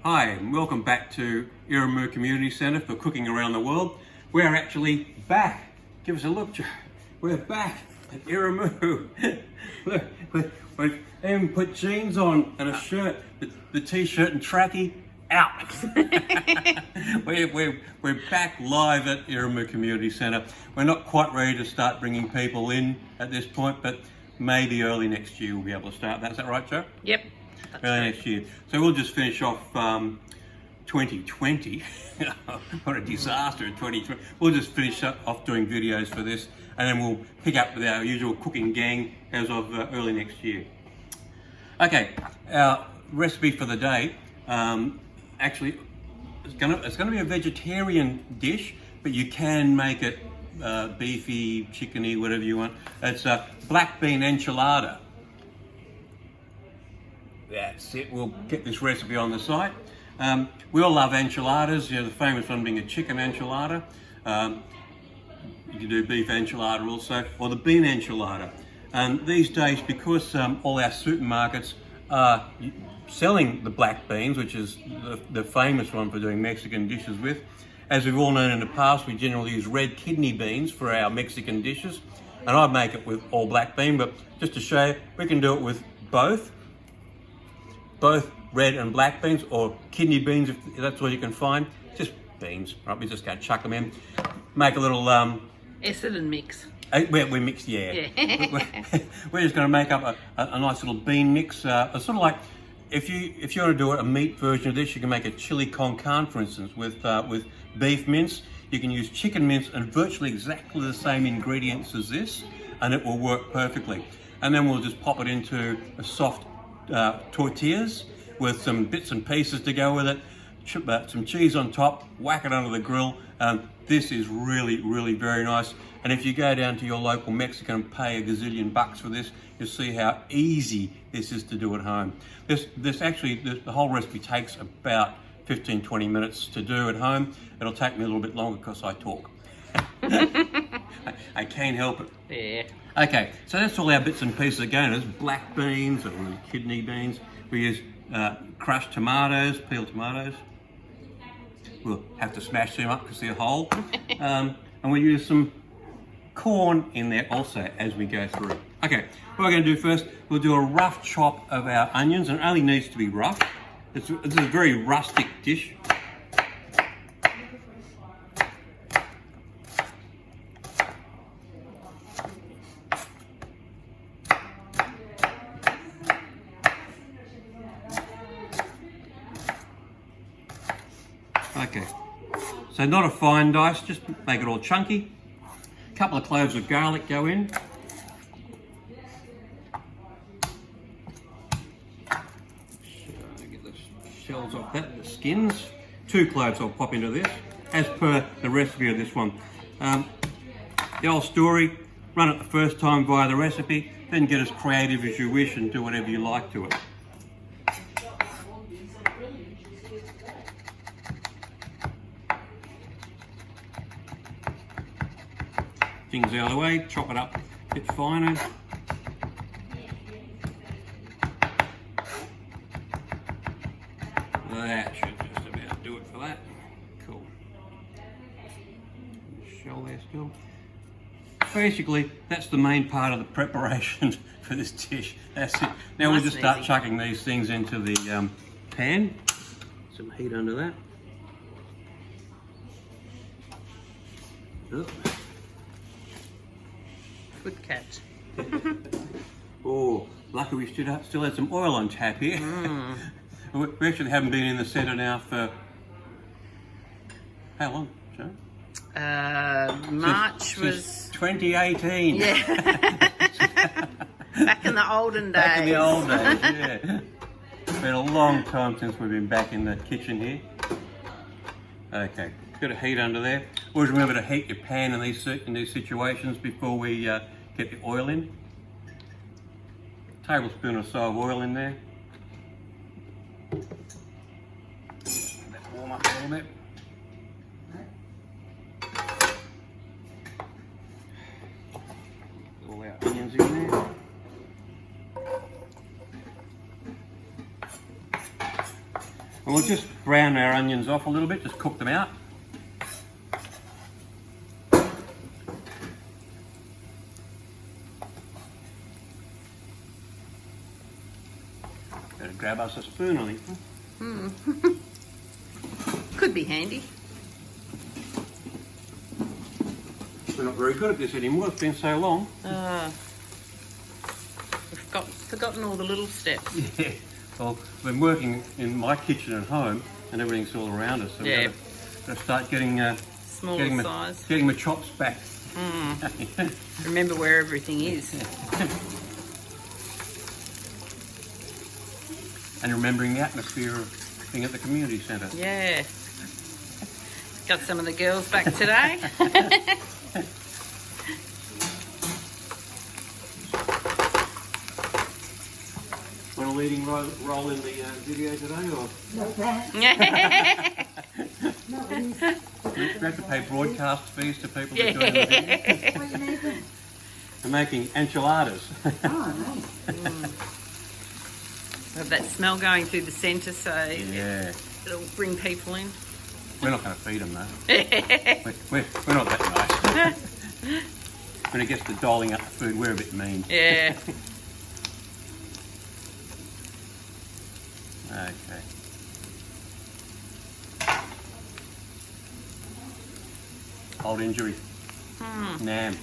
Hi, and welcome back to Iramu Community Centre for Cooking Around the World. We're actually back. Give us a look, Joe. We're back at Iramu. Look, we've even put jeans on and a shirt, the t-shirt and trackie out. we're back live at Iramu Community Centre. We're not quite ready to start bringing people in at this point, but maybe early next year we'll be able to start that. Is that right, Joe? Yep. Early next year. So we'll just finish off 2020. What a disaster in 2020. We'll just finish off doing videos for this, and then we'll pick up with our usual cooking gang as of early next year. Okay, our recipe for the day, actually, it's gonna be a vegetarian dish, but you can make it beefy, chickeny, whatever you want. It's a black bean enchilada. That's it. We'll get this recipe on the site. We all love enchiladas. You know, the famous one being a chicken enchilada. You can do beef enchilada also, or the bean enchilada. These days, because all our supermarkets are selling the black beans, which is the famous one for doing Mexican dishes with. As we've all known in the past, we generally use red kidney beans for our Mexican dishes. And I make it with all black bean, but just to show you, we can do it with both red and black beans, or kidney beans if that's what you can find. Just beans, right? We just go chuck them in, make a little acid and mix. We mix, yeah. We're just going to make up a nice little bean mix. It's sort of like if you want to do a meat version of this, you can make a chili con carne, for instance, with beef mince. You can use chicken mince and virtually exactly the same ingredients as this, and it will work perfectly. And then we'll just pop it into a soft tortillas with some bits and pieces to go with it, some cheese on top, whack it under the grill. This is really, really very nice. And if you go down to your local Mexican and pay a gazillion bucks for this, you'll see how easy this is to do at home. The whole recipe takes about 15-20 minutes to do at home. It'll take me a little bit longer because I talk. I can't help it. Yeah. Okay, so that's all our bits and pieces again. There's black beans or kidney beans. We use crushed tomatoes, peeled tomatoes. We'll have to smash them up because they're whole. And we use some corn in there also as we go through. Okay, what we're going to do first, we'll do a rough chop of our onions, and it only needs to be rough. It's a very rustic dish. Okay, so not a fine dice, just make it all chunky. A couple of cloves of garlic go in. Get the shells off that, the skins. 2 cloves I'll pop into this, as per the recipe of this one. The old story, run it the first time via the recipe, then get as creative as you wish and do whatever you like to it. Things out of the way, chop it up a bit finer. That should just about do it for that. Cool. Shell there still. Basically, that's the main part of the preparation for this dish. That's it. Now we'll just start chucking these things into the pan. Some heat under that. Ugh. Good catch. Oh, lucky we still had some oil on tap here. We actually haven't been in the centre now for how long, Joe? March since 2018. Yeah. Back in the olden days. Back in the old days, yeah. It's been a long time since we've been back in the kitchen here. Okay, got a heat under there. Always remember to heat your pan in these situations before we get the oil in. Tablespoon or so of oil in there. Let that warm up a little bit. All our onions in there. And we'll just brown our onions off a little bit, just cook them out. Better grab us a spoon, I think. Could be handy. We're not very good at this anymore, it's been so long. We've forgotten all the little steps. Yeah, well, we've been working in my kitchen at home and everything's all around us, so Yeah. we've got to start getting Smaller size. getting my chops back. Remember where everything is. And remembering the atmosphere of being at the community centre. Yeah. Got some of the girls back today. Want a leading role in the video today, or do you have to pay broadcast fees to people for doing the video? What are you making? I'm making enchiladas. Oh, nice. Have that smell going through the centre, so Yeah, it'll bring people in. we're not going to feed them though. We're not that nice. When it gets to doling up the food, we're a bit mean. Yeah. Okay. Old injury. Nam.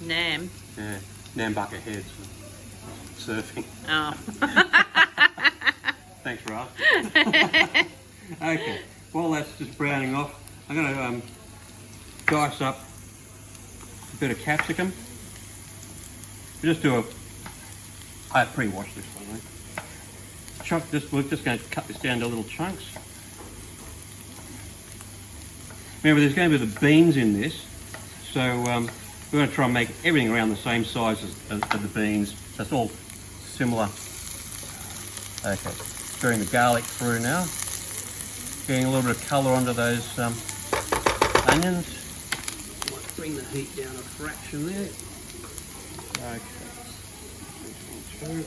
Nam. Yeah. Nam bucket heads. Surfing. Oh. Thanks for asking. Okay. While that's just browning off, I'm going to dice up a bit of capsicum. We'll just do I pre-washed this one, right? We're just going to cut this down to little chunks. Remember, there's going to be the beans in this, so we're going to try and make everything around the same size as the beans. So it's all similar. Okay, stirring the garlic through now. Getting a little bit of colour onto those onions. Might bring the heat down a fraction there. Okay.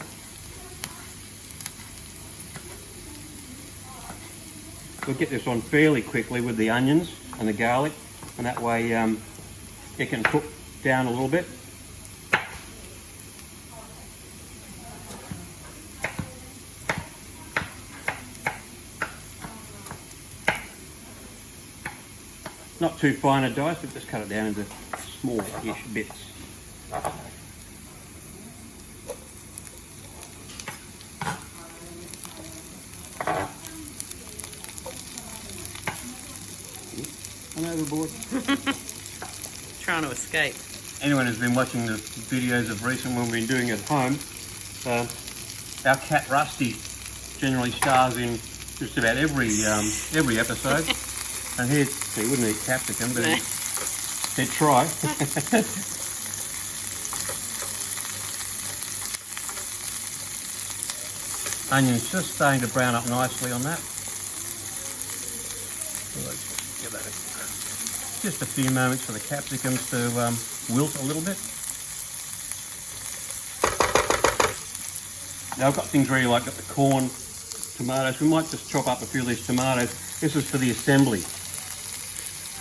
We'll get this on fairly quickly with the onions and the garlic, and that way it can cook down a little bit. Not too fine a dice, but just cut it down into small-ish bits. I'm overboard. Trying to escape. Anyone who's been watching the videos of recent when we've been doing it at home, our cat Rusty generally stars in just about every episode. And he wouldn't eat capsicum, but he'd try. Onions just starting to brown up nicely on that. Let's give that just a few moments for the capsicums to wilt a little bit. Now I've got things ready, like got the corn, tomatoes. We might just chop up a few of these tomatoes. This is for the assembly.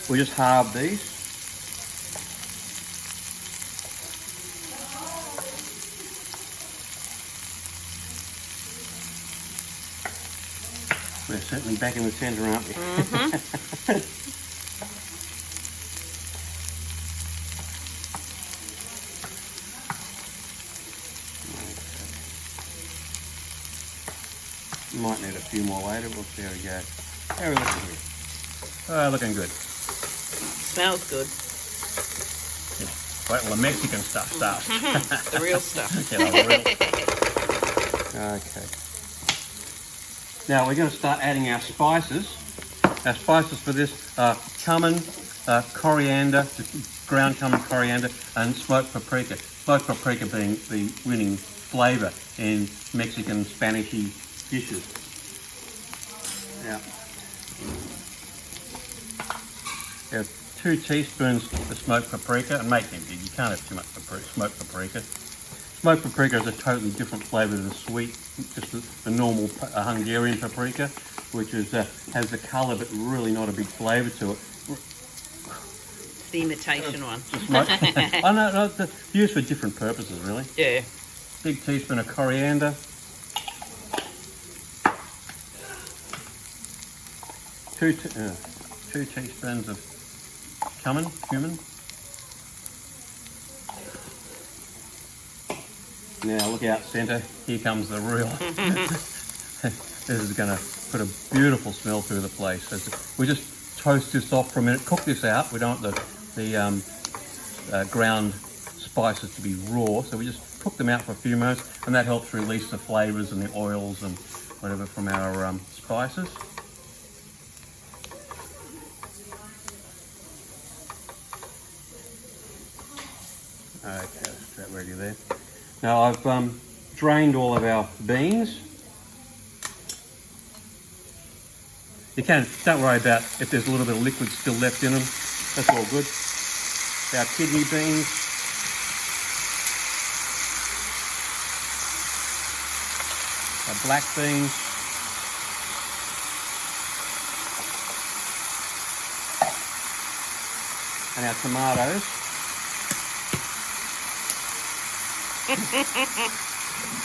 We'll just halve these. We're certainly back in the centre, aren't we? Might need a few more later. We'll see how we go. How are we looking here? Oh, looking good. Smells good. Wait till the Mexican stuff starts. The real stuff. Yeah, the real. Okay. Now we're going to start adding our spices. Our spices for this are cumin, coriander, ground cumin, coriander, and smoked paprika. Smoked paprika being the winning flavour in Mexican, Spanishy dishes. Now, there's 2 teaspoons of smoked paprika, and make them big. You can't have too much smoked paprika. Smoked paprika is a totally different flavour to the sweet, just the normal Hungarian paprika, which is has the colour but really not a big flavour to it. The imitation one. I know, no, it's used for different purposes, really. Yeah. Big teaspoon of coriander. Two teaspoons of cumin. Now look out, centre. Here comes the real. This is going to put a beautiful smell through the place. We just toast this off for a minute. Cook this out. We don't want the ground spices to be raw, so we just cook them out for a few minutes, and that helps release the flavours and the oils and whatever from our spices. Okay, that's that ready there. Now I've drained all of our beans. You don't worry about if there's a little bit of liquid still left in them. That's all good. Our kidney beans. Our black beans. And our tomatoes.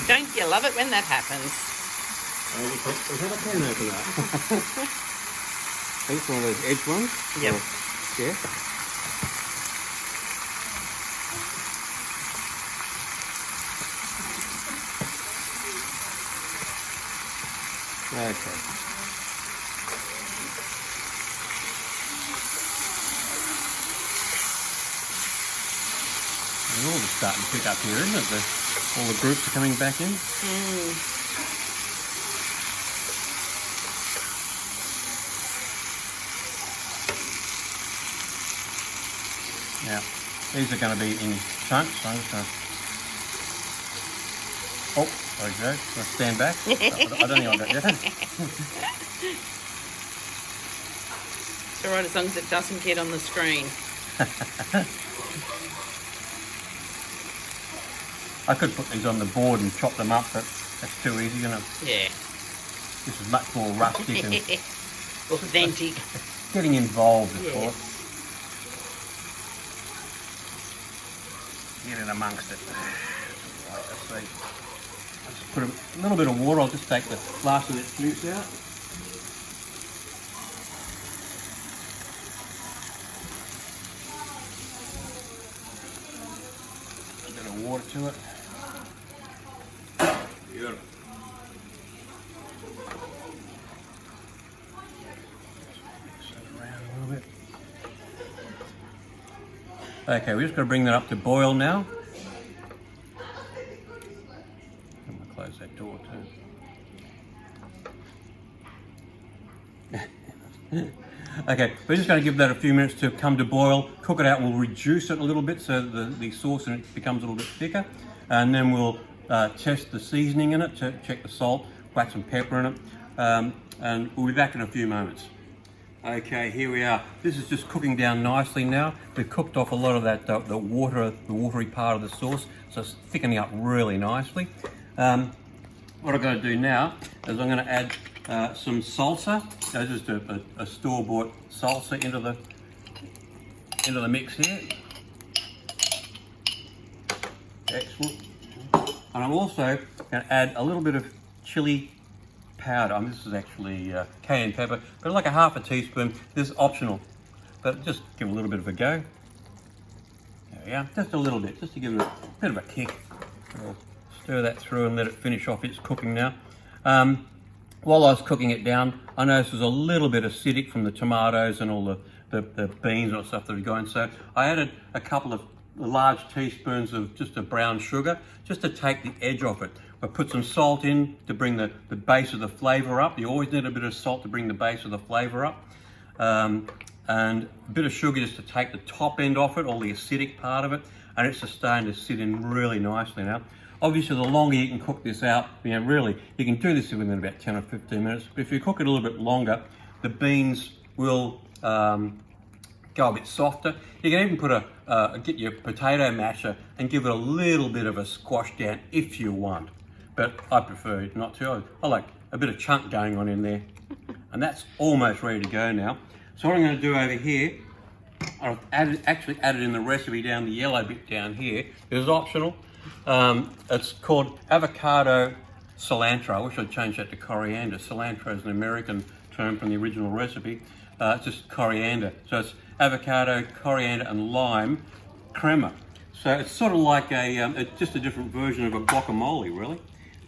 Don't you love it when that happens? Was that a can opener? I think it's one of those edge ones. Yep. Yeah. Okay. We're all just starting to pick up here, isn't it? All the groups are coming back in. Now, these are going to be in chunks. So I'm just going to... Oh, sorry Joe, let's stand back. I don't think I got you. It's alright as long as it doesn't get on the screen. I could put these on the board and chop them up, but that's too easy, isn't it? Yeah. This is much more rustic and authentic. getting involved, of course. Get in amongst it. Right, let's see. Let's put a little bit of water. I'll just take the last of that juice out. A bit of water to it. Beautiful. Mix it around a little bit. Okay, we're just going to bring that up to boil now. I'm going to close that door too. Okay, we're just going to give that a few minutes to come to boil, cook it out, and we'll reduce it a little bit so the sauce in it becomes a little bit thicker. And then we'll test the seasoning in it, to check the salt, whack some pepper in it, and we'll be back in a few moments. Okay, here we are. This is just cooking down nicely now. We've cooked off a lot of that, the watery part of the sauce, so it's thickening up really nicely. What I'm going to do now is I'm going to add some salsa. So just a store-bought salsa into the mix here. Excellent. And I'm also going to add a little bit of chili powder. This is actually cayenne pepper, but like a half a teaspoon. This is optional, but just give it a little bit of a go. There we are, just a little bit, just to give it a bit of a kick. I'll stir that through and let it finish off its cooking now. While I was cooking it down, I noticed there's a little bit acidic from the tomatoes and all the beans and stuff that are going. So I added a couple of large teaspoons of just a brown sugar, just to take the edge off it. I put some salt in to bring the base of the flavour up. You always need a bit of salt to bring the base of the flavour up. And a bit of sugar just to take the top end off it, all the acidic part of it, and it's just starting to sit in really nicely now. Obviously, the longer you can cook this out, really, you can do this within about 10 or 15 minutes. But if you cook it a little bit longer, the beans will go a bit softer. You can even put get your potato masher and give it a little bit of a squash down if you want. But I prefer not to. I like a bit of chunk going on in there. And that's almost ready to go now. So what I'm going to do over here, I've actually added in the recipe down the yellow bit down here. It's optional. It's called avocado cilantro. I wish I'd changed that to coriander. Cilantro is an American term from the original recipe. It's just coriander. So it's avocado, coriander and lime crema. So it's sort of like it's just a different version of a guacamole, really.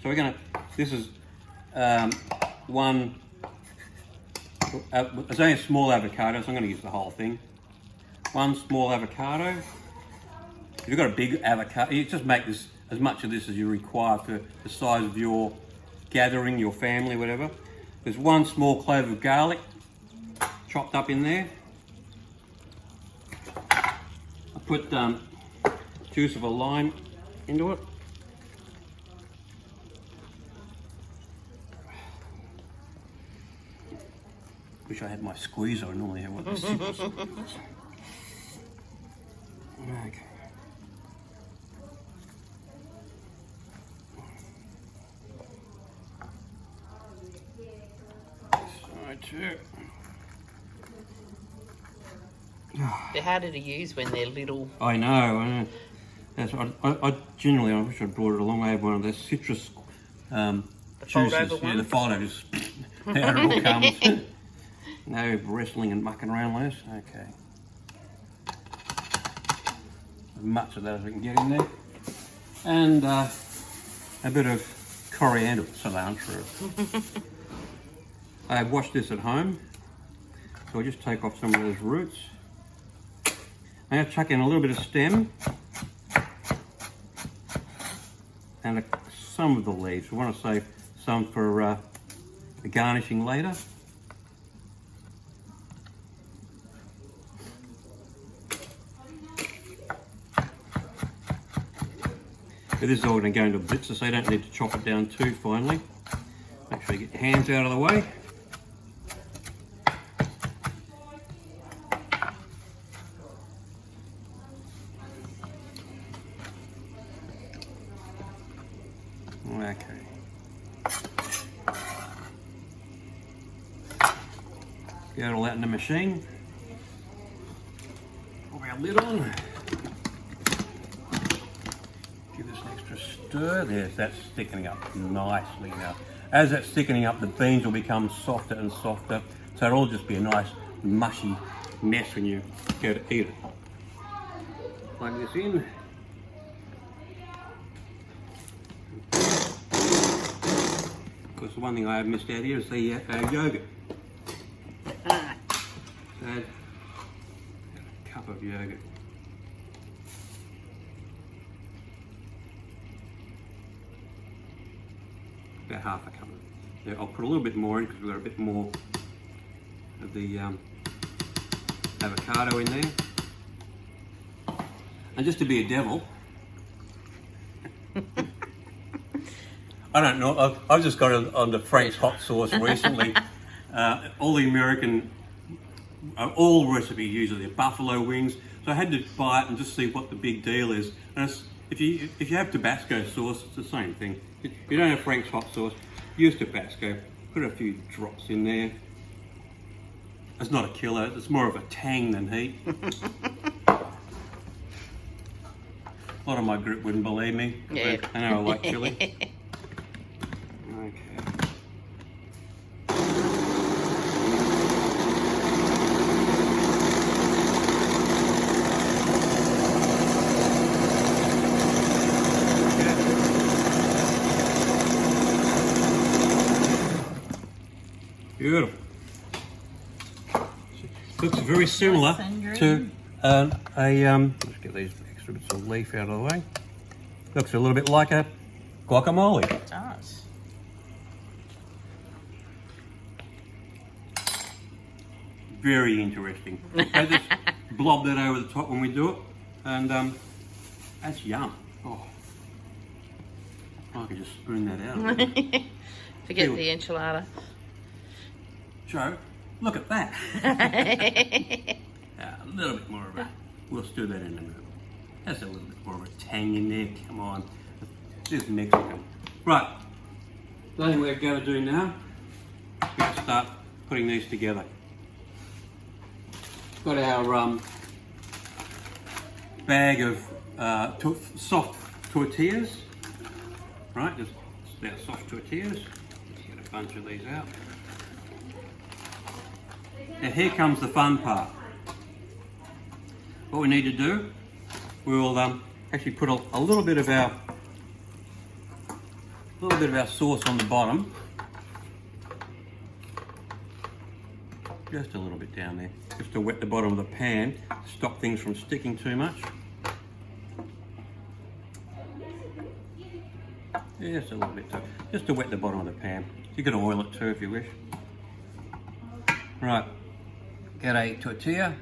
So we're going to, this is it's only a small avocado, so I'm going to use the whole thing. One small avocado. If you've got a big avocado, you just make this as much of this as you require for the size of your gathering, your family, whatever. There's one small clove of garlic chopped up in there. I put juice of a lime into it. Wish I had my squeezer. I normally have one of those. Okay. Side two. They're harder to use when they're little. I know. That's what I generally, I wish I'd brought it along. I have one of those citrus juices. fold-over The fold over, just out it all comes. No wrestling and mucking around like this. Okay. As much of that as we can get in there. And a bit of coriander, cilantro. I washed this at home, so I'll just take off some of those roots. I'm going to chuck in a little bit of stem and some of the leaves. We want to save some for the garnishing later. This is all going to go into bits, so you don't need to chop it down too finely. Make sure you get your hands out of the way. Okay. Get all that in the machine. Put our lid on. Give this an extra stir. There's that's thickening up nicely now. As that's thickening up, the beans will become softer and softer. So it'll all just be a nice mushy mess when you go to eat it. Plug this in. Of course, the one thing I have missed out here is the yogurt. So add a cup of yogurt. About half a cup. Yeah, I'll put a little bit more in because we've got a bit more of the avocado in there. And just to be a devil, I don't know, I've just got on the French hot sauce recently. All the American, all recipes usually are buffalo wings, so I had to buy it and just see what the big deal is. And if you have Tabasco sauce, it's the same thing. If you don't have Frank's hot sauce, use Tabasco, put a few drops in there. It's not a killer, it's more of a tang than heat. A lot of my group wouldn't believe me. Yeah. I know I like chili. Okay. Beautiful. Looks very similar to let's get these extra bits of leaf out of the way. Looks a little bit like a guacamole. It does. Very interesting. So just blob that over the top when we do it, and that's yum. Oh, I can just spoon that out. Forget the enchilada. Joe, look at that. A little bit more of a, we'll stir that in a minute. That's a little bit more of a tang in there, come on. This is Mexican. Right, the only thing we're going to do now, we're going to start putting these together. Got our bag of soft tortillas, right, just our soft tortillas. Let's get a bunch of these out. Now here comes the fun part. What we need to do, we will actually put a little bit of our sauce on the bottom, just a little bit down there, just to wet the bottom of the pan, stop things from sticking too much. Just a little bit too, just to wet the bottom of the pan. You can oil it too if you wish. Right, get a tortilla,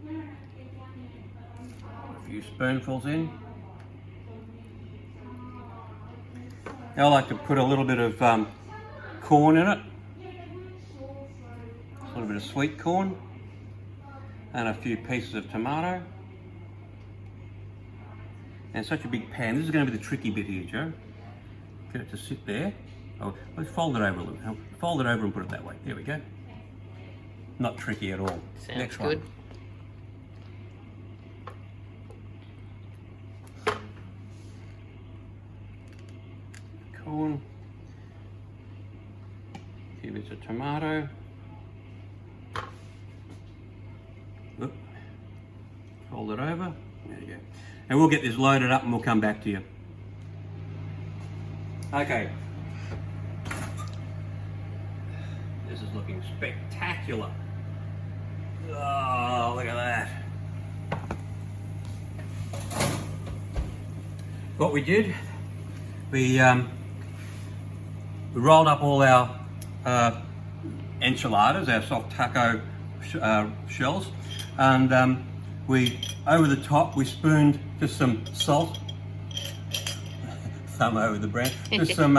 a few spoonfuls in. I like to put a little bit of corn in it, a little bit of sweet corn, and a few pieces of tomato. And such a big pan. This is going to be the tricky bit here, Joe. Get it to sit there. Oh, let's fold it over a little. Fold it over and put it that way. There we go. Not tricky at all. Sounds Next good. One. Corn. A few bits of tomato. Oop. Fold it over. There you go. And we'll get this loaded up and we'll come back to you. Okay. This is looking spectacular. Oh, look at that. What we did, we rolled up all our enchiladas, our soft taco shells, and we, over the top, we spooned just some salt, thumb over the brand, just some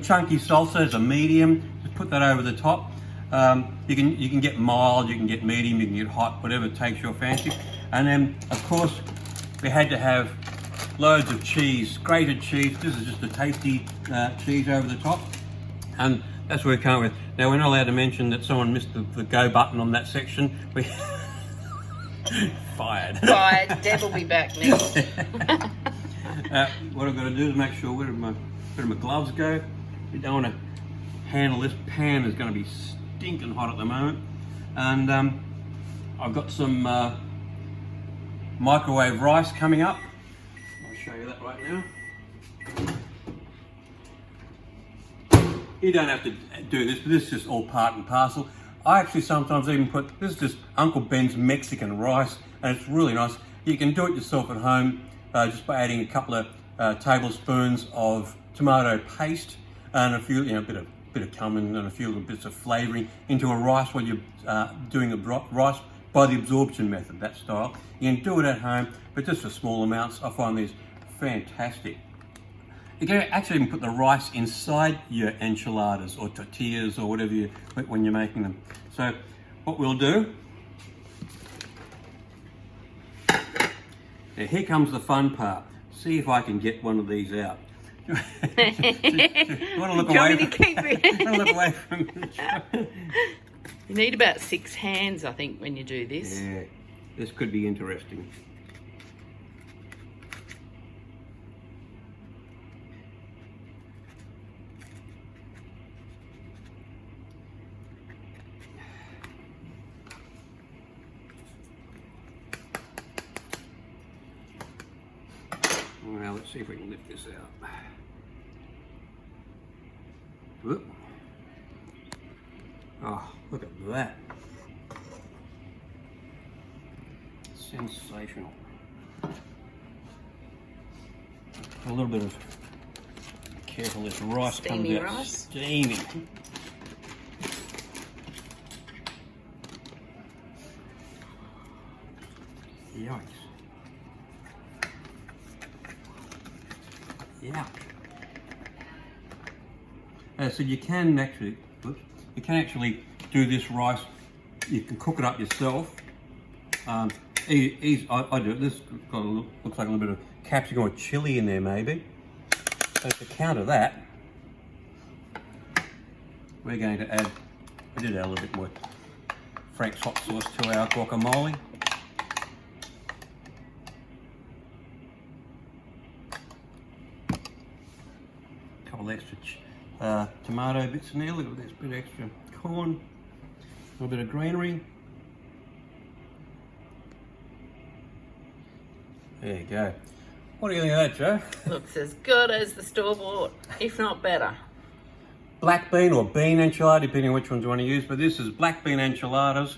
chunky salsa, a medium, just put that over the top. You can get mild, you can get medium, you can get hot, whatever takes your fancy. And then, of course, we had to have loads of cheese, grated cheese. This is just a tasty cheese over the top. And that's where we come with. Now, we're not allowed to mention that someone missed the go button on that section. We fired. Fired. Deb will be back next. What I've got to do is make sure where did my gloves go. You don't want to handle this pan is going to be stinking hot at the moment. And I've got some microwave rice coming up. I'll show you that right now. You don't have to do this, but this is just all part and parcel. I actually sometimes even put, this is just Uncle Ben's Mexican rice, and it's really nice. You can do it yourself at home just by adding a couple of tablespoons of tomato paste and a few, bit of cumin and a few little bits of flavouring into a rice while you're doing the rice by the absorption method, that style. You can do it at home, but just for small amounts. I find these fantastic. You can actually even put the rice inside your enchiladas or tortillas or whatever you when you're making them. So what we'll do, now here comes the fun part. See if I can get one of these out. You want to look away from it? You need about 6 hands, I think, when you do this. Yeah, this could be interesting. Well, let's see if we can lift this out. Whoop. Oh, look at that. Sensational. A little bit of, careful, this rice Steamy comes out rice. steamy. Yikes. Yeah. So you can actually, do this rice you can cook it up yourself. I do it. This looks like a little bit of capsicum or chilli in there maybe. So to counter that, we're going to add, I did add a little bit more Frank's hot sauce to our guacamole. A couple extra tomato bits in there. Look at this, bit extra corn, a little bit of greenery. There you go. What do you think of that, Joe? Looks as good as the store-bought, if not better. Black bean or bean enchilada, depending on which ones you want to use. But this is black bean enchiladas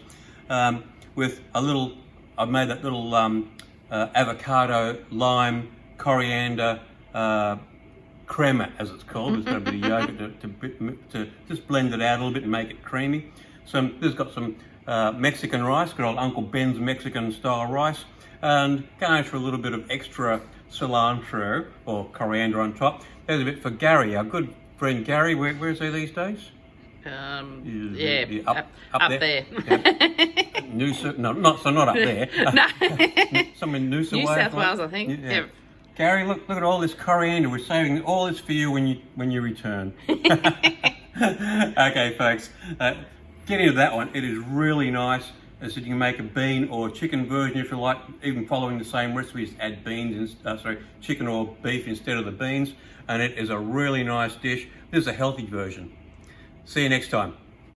with a little, I've made that little avocado, lime, coriander, crema as it's called. There's got a bit of yogurt to just blend it out a little bit and make it creamy. This has got some Mexican rice, good old Uncle Ben's Mexican style rice, and garnish with a little bit of extra cilantro or coriander on top. There's a bit for Gary, our good friend Gary. Where is he these days? Up there. Yeah. Noosa, no, not up there. No. Somewhere in Noosa New way. South Wales, I think. Yeah. Yeah. Gary, look at all this coriander. We're saving all this for you when you return. Okay, folks. Get into that one. It is really nice. As I said, you can make a bean or chicken version if you like, even following the same recipe, just add beans, chicken or beef instead of the beans, and it is a really nice dish. This is a healthy version. See you next time.